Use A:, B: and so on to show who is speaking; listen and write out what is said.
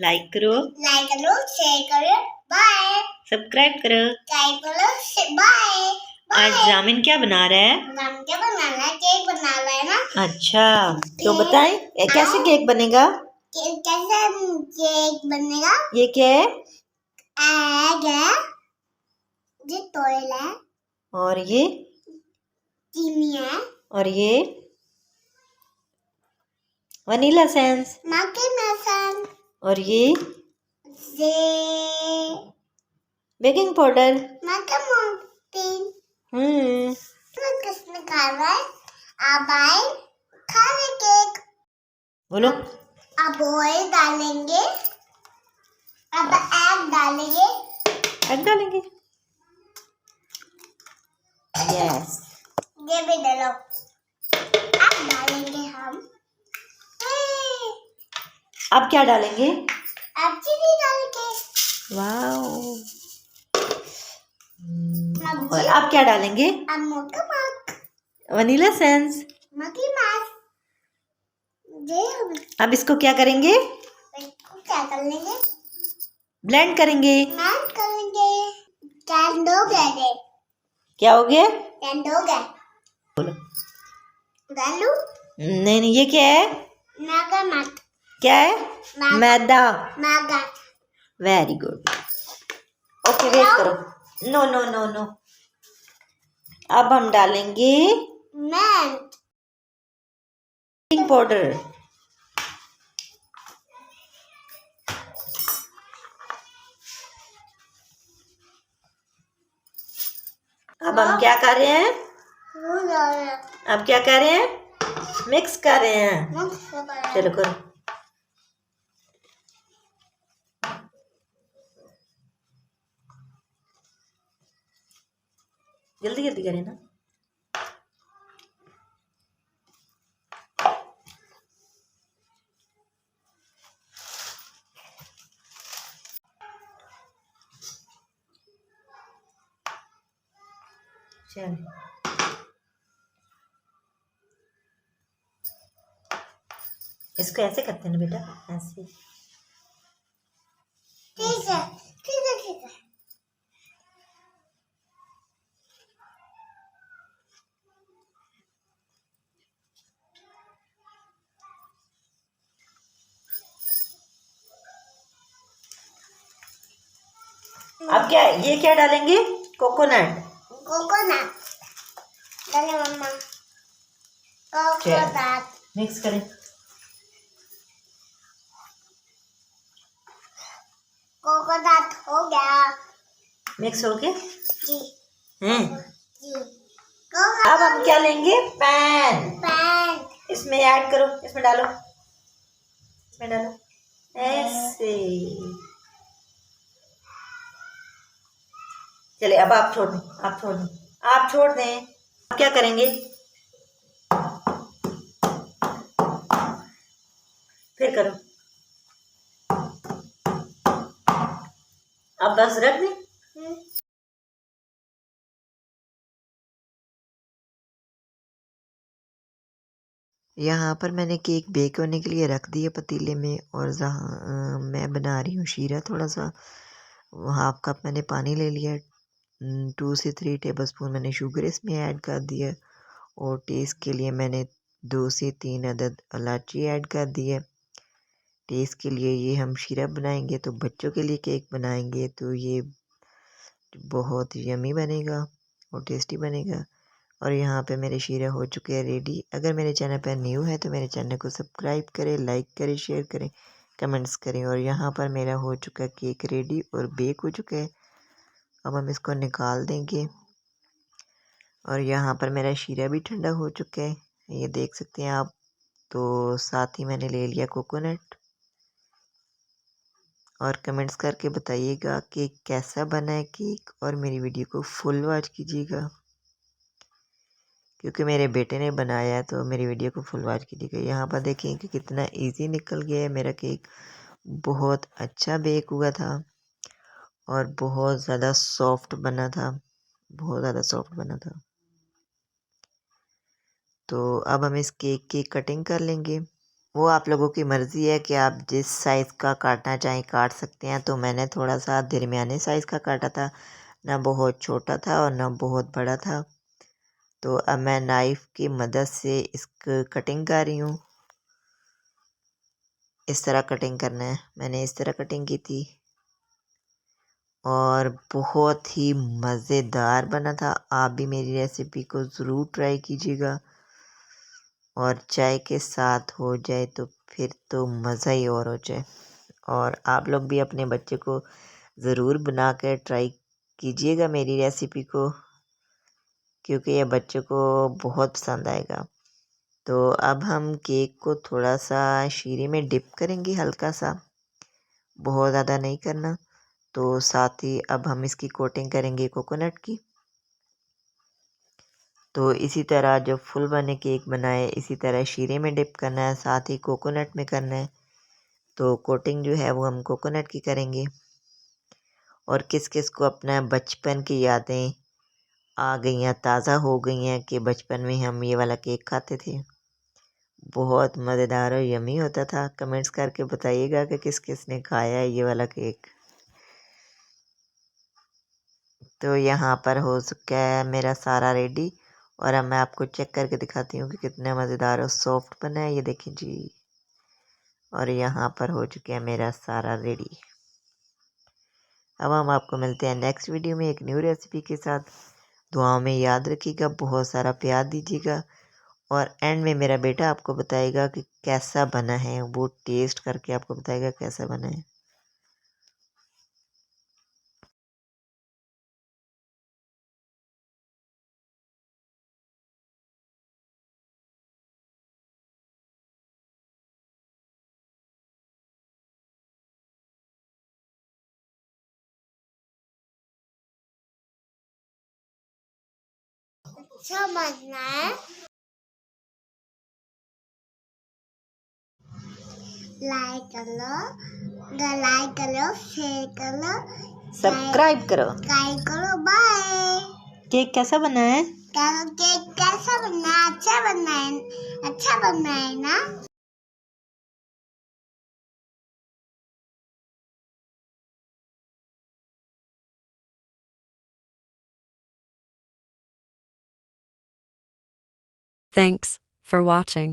A: Like करो,
B: share करो, bye.
A: Subscribe करो।
B: बाय।
A: आज जामिन क्या बना रहा है?
B: क्या बनाना है? केक बना रहा है ना।
A: अच्छा, तो बताएं कैसे केक बनेगा?
B: कैसे केक बनेगा?
A: ये क्या है?
B: एग है, ये टॉयल है,
A: और ये
B: चीनी है,
A: और ये वनीला सेंस,
B: मक्खी मसन,
A: और ये
B: ये
A: बेकिंग पाउडर।
B: मक्खी मोटी।
A: हम्म
B: किसने खा रहा है? अब आए खा रहे केक।
A: बोलो।
B: अब ऑयल डालेंगे, अब एग डालेंगे,
A: एग डालेंगे। यस,
B: ये भी डालो। अब डालेंगे हम,
A: अब क्या डालेंगे?
B: अब चीनी डालेंगे।
A: वाओ।
B: अब
A: और अब क्या डालेंगे?
B: अब मोका मक,
A: वनीला सेंस।
B: मक्खी मस। ये हम
A: अब इसको क्या करेंगे?
B: इसको क्या कर लेंगे?
A: ब्लेंड करेंगे।
B: मैच करेंगे। कैंड हो गए।
A: क्या हो गया?
B: कैंड हो गए।
A: बोलो।
B: डालू?
A: नहीं नहीं, ये क्या है?
B: मैगा मत।
A: क्या है? मैदा।
B: मैगा।
A: Very good. ओके, वेट करो। No no no no. अब हम डालेंगे
B: मिंट
A: बेकिंग पाउडर। अब हम क्या कर रहे हैं? अब क्या कर रहे हैं? मिक्स कर रहे हैं। चलो करो। जल्दी जल्दी करें ना। चलो, इसको ऐसे करते हैं ना बेटा, ऐसे।
B: ठीक है, ठीक है, ठीक है।
A: अब क्या, ये क्या डालेंगे? कोकोनट।
B: कोकोनट डाले मम्मा। कोकोनट
A: मिक्स करें।
B: कोकोनट हो गया।
A: मिक्स हो गया।
B: जी
A: जी।
B: कोकोनट।
A: अब हम क्या लेंगे? पैन।
B: पैन
A: इसमें ऐड करो, इसमें डालो, इसमें डालो, ऐसे। चलिए, अब आप छोड़ दें, आप छोड़ दें, आप छोड़ दें। अब क्या करेंगे? फिर करो। अब बस रख दें। यहाँ पर मैंने केक बेक होने के लिए रख दिया पतीले में, और जहाँ मैं बना रही हूँ शीरा। थोड़ा सा 1/2 कप मैंने पानी ले लिया, 2 से 3 टेबलस्पून मैंने शुगर इसमें ऐड कर दिया, और टेस्ट के लिए मैंने 2 से 3 अदद इलायची ऐड कर दिया। टेस्ट के लिए ये हम शीरा बनाएंगे, तो बच्चों के लिए केक बनाएंगे तो ये बहुत यमी बनेगा और टेस्टी बनेगा। और यहाँ पे मेरे शीरा हो चुके हैं रेडी। अगर मेरे चैनल पर न्यू है तो मेरे चैनल को सब्सक्राइब करें, लाइक करें, शेयर करें, कमेंट्स करें। और यहाँ पर मेरा हो चुका केक रेडी और बेक हो चुका है। अब हम इसको निकाल देंगे। और यहाँ पर मेरा शीरा भी ठंडा हो चुका है, ये देख सकते हैं आप। तो साथ ही मैंने ले लिया कोकोनट। और कमेंट्स करके बताइएगा कि कैसा बना है केक, और मेरी वीडियो को फुल वॉच कीजिएगा, क्योंकि मेरे बेटे ने बनाया है, तो मेरी वीडियो को फुल वॉच कीजिएगा। यहाँ पर देखें कि कितना इजी निकल गया है मेरा केक। बहुत अच्छा बेक हुआ था और बहुत ज़्यादा सॉफ्ट बना था, बहुत ज़्यादा सॉफ्ट बना था। तो अब हम इस केक की कटिंग कर लेंगे। वो आप लोगों की मर्ज़ी है कि आप जिस साइज़ का काटना चाहें काट सकते हैं। तो मैंने थोड़ा सा दरमियाने साइज़ का काटा था, ना बहुत छोटा था और ना बहुत बड़ा था। तो अब मैं नाइफ़ की मदद से इसको कटिंग कर रही हूँ। इस तरह कटिंग करना है, मैंने इस तरह कटिंग की थी और बहुत ही मज़ेदार बना था। आप भी मेरी रेसिपी को ज़रूर ट्राई कीजिएगा और चाय के साथ हो जाए तो फिर तो मज़ा ही और हो जाए। और आप लोग भी अपने बच्चे को ज़रूर बना कर ट्राई कीजिएगा मेरी रेसिपी को, क्योंकि ये बच्चे को बहुत पसंद आएगा। तो अब हम केक को थोड़ा सा शीरे में डिप करेंगे, हल्का सा, बहुत ज़्यादा नहीं करना। तो साथ ही अब हम इसकी कोटिंग करेंगे कोकोनट की। तो इसी तरह जो फुल बने केक बनाए इसी तरह शीरे में डिप करना है, साथ ही कोकोनट में करना है। तो कोटिंग जो है वो हम कोकोनट की करेंगे। और किस किस को अपना बचपन की यादें आ गई हैं, ताज़ा हो गई हैं कि बचपन में हम ये वाला केक खाते थे, बहुत मज़ेदार और यमी होता था। कमेंट्स करके बताइएगा कि किस किस ने खाया है ये वाला केक। तो यहाँ पर हो चुका है मेरा सारा रेडी और अब मैं आपको चेक करके दिखाती हूँ कि कितना मज़ेदार और सॉफ्ट बना है, ये देखिए जी। और यहाँ पर हो चुका है मेरा सारा रेडी। अब हम आपको मिलते हैं नेक्स्ट वीडियो में एक न्यू रेसिपी के साथ। दुआओं में याद रखिएगा, बहुत सारा प्यार दीजिएगा और एंड में मेरा बेटा आपको बताएगा कि कैसा बना है, वो टेस्ट करके आपको बताएगा कैसा बना है।
B: समझना है। लाइक कर लो, लाइक करो, शेयर करो,
A: सब्सक्राइब करो।
B: सब्सक्राइब करो। बाय।
A: केक कैसा बना है?
B: केक कैसा बनना है? अच्छा बनना है, अच्छा बनना है ना।
C: Thanks for watching.